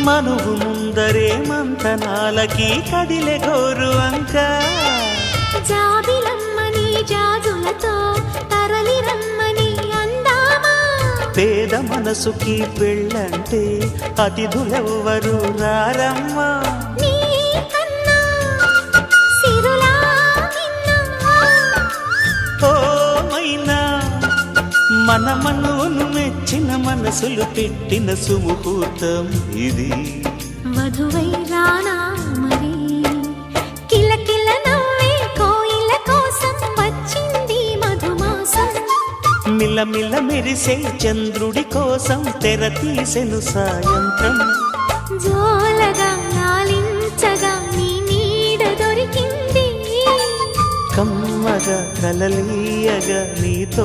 మనువు ముందరే మంతనాలకి కదిలే గోరు అంక జాబిలమ్మని జాజులతో తరలి రమ్మని అందామా పేద మనసుకి పెళ్ళంటే అతిథులెవ్వరు రారమ్మా మన మనవును మెచ్చిన మనసులు పెట్టిన సుముహూర్తం ఇది వధువై రానా మరి కిలకిల నవ్వే కోయిల కోసం వచ్చింది మధుమాసం మిలమిల మెరిసే చంద్రుడి కోసం తెర తీసెను సాయంత్రం జోలగా లాలించగా నీ నీడ దొరికింది కమ్మగా కలలీయగా నీతో